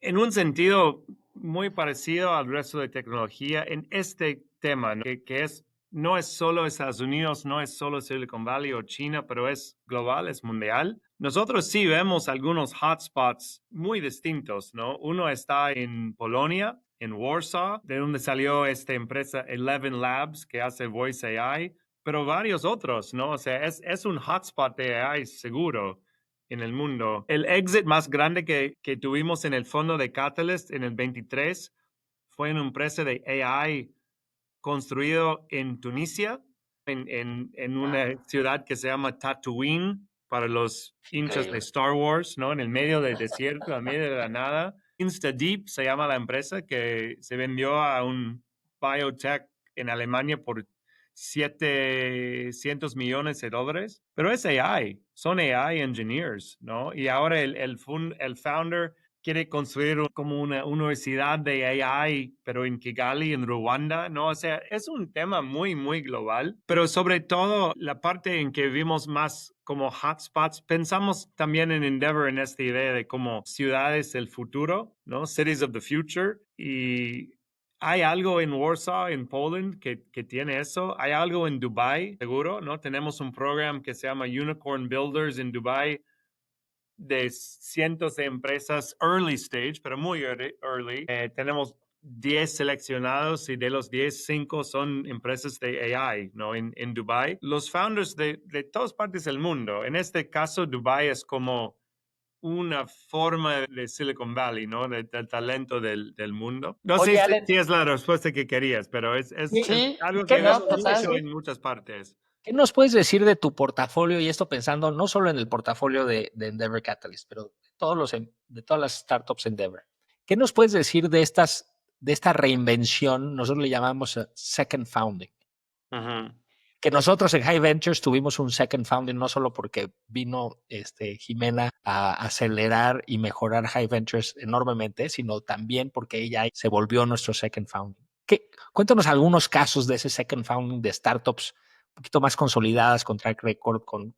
S1: en un sentido muy parecido al resto de tecnología en este tema, ¿no? que es no es solo Estados Unidos, no es solo Silicon Valley o China, pero es global, es mundial. Nosotros sí vemos algunos hotspots muy distintos, ¿no? Uno está en Polonia, en Warsaw, de donde salió esta empresa Eleven Labs que hace Voice AI, pero varios otros, ¿no? O sea, es un hotspot de AI seguro en el mundo. El exit más grande que tuvimos en el fondo de Catalyst en el 23 fue en una empresa de AI construido en Tunisia, en una ciudad que se llama Tatooine, para los hinchas de Star Wars, ¿no? En el medio del desierto, en medio de la nada. InstaDeep se llama la empresa que se vendió a un biotech en Alemania por 700 millones de dólares. Pero es AI, son AI engineers, ¿no? Y ahora el founder quiere construir como una universidad de AI, pero en Kigali, en Ruanda, ¿no? O sea, es un tema muy, muy global, pero sobre todo la parte en que vimos más como hotspots, pensamos también en Endeavor en esta idea de como ciudades del futuro, ¿no? Cities of the future. Y hay algo en Warsaw, en Poland, que tiene eso. Hay algo en Dubai, seguro, ¿no? Tenemos un programa que se llama Unicorn Builders en Dubai, de cientos de empresas early stage, pero muy early. Tenemos 10 seleccionados y de los 10, 5 son empresas de AI, ¿no? En Dubai. Los founders de todas partes del mundo. En este caso, Dubai es como una forma de Silicon Valley, ¿no? Del talento del mundo. No
S3: Oye,
S1: sé
S3: Allen,
S1: si es la respuesta que querías, pero es
S2: Sí,
S1: algo
S3: ¿qué
S1: que
S3: nos
S2: no,
S1: vemos
S3: puedes
S2: total.
S1: mucho
S3: decir?
S1: en muchas partes.
S3: ¿Qué nos puedes decir de tu portafolio? Y esto pensando no solo en el portafolio de Endeavor Catalyst, pero de todas las startups Endeavor. ¿Qué nos puedes decir de esta reinvención? Nosotros le llamamos second founding.
S1: Ajá.
S3: Que nosotros en High Ventures tuvimos un second founding no solo porque vino Jimena a acelerar y mejorar High Ventures enormemente, sino también porque ella se volvió nuestro second founding. Cuéntanos algunos casos de ese second founding de startups un poquito más consolidadas, con track record, con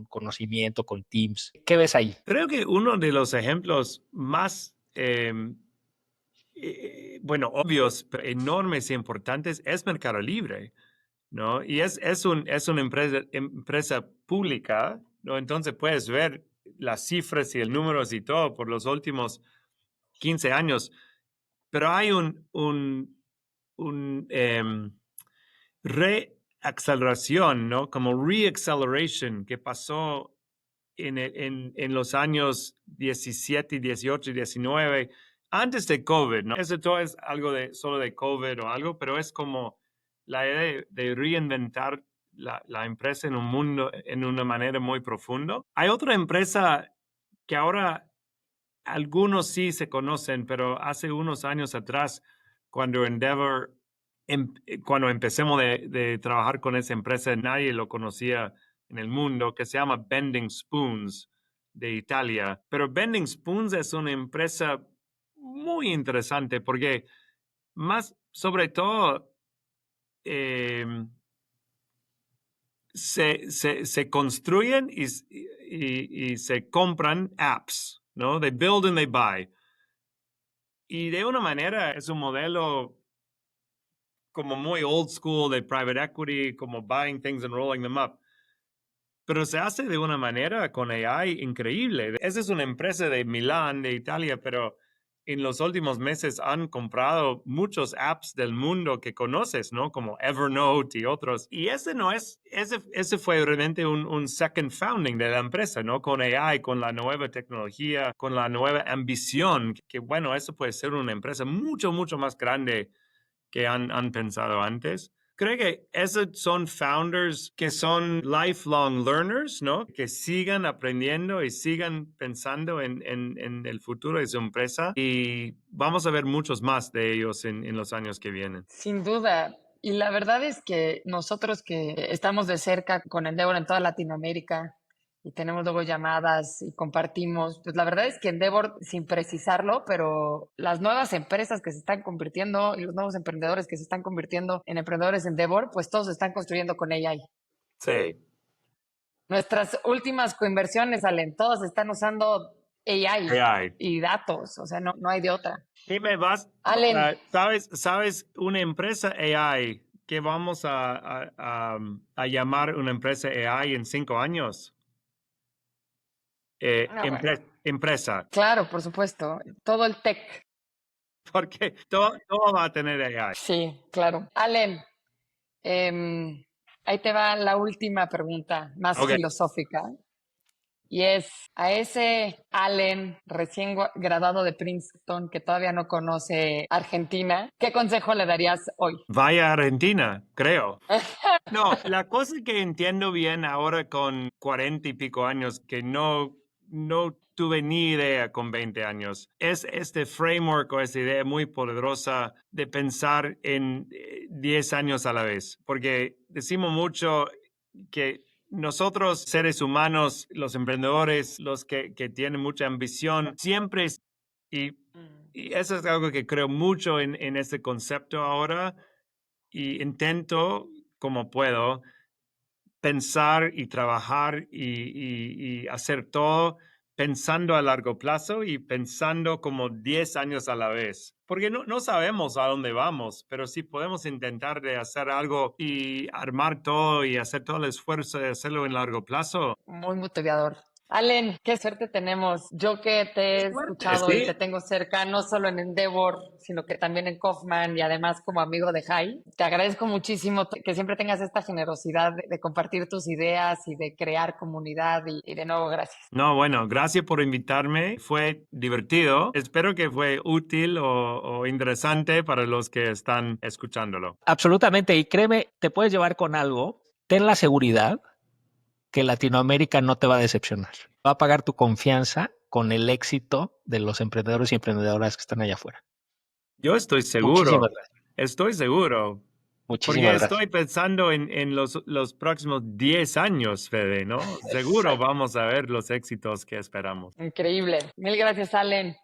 S3: conocimiento, con teams. ¿Qué ves ahí?
S1: Creo que uno de los ejemplos más, bueno, obvios, pero enormes e importantes es Mercado Libre, ¿no? Y es una empresa pública, ¿no? Entonces puedes ver las cifras y el números y todo por los últimos 15 años, pero hay un reaceleración, ¿no? Como reacceleration que pasó en los años 17, 18 y 19, antes de COVID, ¿no? Eso todo es algo solo de COVID o algo, pero es como la idea de reinventar la empresa en un mundo, en una manera muy profunda. Hay otra empresa que ahora algunos sí se conocen, pero hace unos años atrás, cuando Endeavor, cuando empecemos de trabajar con esa empresa, nadie lo conocía en el mundo, que se llama Bending Spoons de Italia. Pero Bending Spoons es una empresa muy interesante porque más, sobre todo, se construyen y se compran apps, ¿no? They build and they buy. Y de una manera es un modelo como muy old school de private equity, como buying things and rolling them up. Pero se hace de una manera con AI increíble. Esa es una empresa de Milán, de Italia, pero en los últimos meses han comprado muchos apps del mundo que conoces, ¿no? Como Evernote y otros. Y ese fue realmente un second founding de la empresa, ¿no? Con AI, con la nueva tecnología, con la nueva ambición, que bueno, eso puede ser una empresa mucho, mucho más grande que han pensado antes. Creo que esos son founders que son lifelong learners, ¿no? Que sigan aprendiendo y sigan pensando en el futuro de su empresa. Y vamos a ver muchos más de ellos en los años que vienen.
S2: Sin duda. Y la verdad es que nosotros que estamos de cerca con Endeavor en toda Latinoamérica y tenemos luego llamadas y compartimos, pues la verdad es que Endeavor, sin precisarlo, pero las nuevas empresas que se están convirtiendo y los nuevos emprendedores que se están convirtiendo en emprendedores Endeavor, pues todos se están construyendo con AI.
S1: Sí.
S2: Nuestras últimas coinversiones, Allen, todas están usando AI
S1: AI.
S2: y datos, o sea, no hay de otra.
S1: Dime,
S2: Allen,
S1: ¿sabes una empresa AI que vamos a llamar una empresa AI en 5 años.
S2: Bueno.
S1: Empresa,
S2: Claro, por supuesto. Todo el tech.
S1: porque todo va a tener AI.
S2: Sí, claro. Allen, ahí te va la última pregunta, más
S1: Ok.
S2: filosófica. Y es a ese Allen recién graduado de Princeton que todavía no conoce Argentina, ¿qué consejo le darías hoy?
S1: Vaya a Argentina, creo. No, la cosa que entiendo bien ahora con 40 y pico años, que no tuve ni idea con 20 años, es este framework o esta idea muy poderosa de pensar en 10 años a la vez, porque decimos mucho que nosotros, seres humanos, los emprendedores, los que tienen mucha ambición, siempre, y, y eso es algo que creo mucho en este concepto ahora, y intento, como puedo, pensar y trabajar y hacer todo pensando a largo plazo y pensando como 10 años a la vez. Porque no sabemos a dónde vamos, pero sí podemos intentar de hacer algo y armar todo y hacer todo el esfuerzo de hacerlo en largo plazo.
S2: Muy motivador. Allen, qué suerte tenemos. Yo que te he escuchado y
S1: Sí.
S2: te tengo cerca, no solo en Endeavor, sino que también en Kaufman y además como amigo de Jai. Te agradezco muchísimo que siempre tengas esta generosidad de compartir tus ideas y de crear comunidad y de nuevo, gracias.
S1: No, bueno, gracias por invitarme. Fue divertido. Espero que fue útil o interesante para los que están escuchándolo.
S3: Absolutamente. Y créeme, te puedes llevar con algo. Ten la seguridad que Latinoamérica no te va a decepcionar. Va a pagar tu confianza con el éxito de los emprendedores y emprendedoras que están allá afuera.
S1: Yo estoy seguro.
S3: Muchísimas gracias.
S1: Estoy seguro. Porque
S3: Muchísimas gracias.
S1: estoy pensando en los próximos 10 años, Fede, ¿no? Seguro vamos a ver los éxitos que esperamos.
S2: Increíble. Mil gracias, Allen.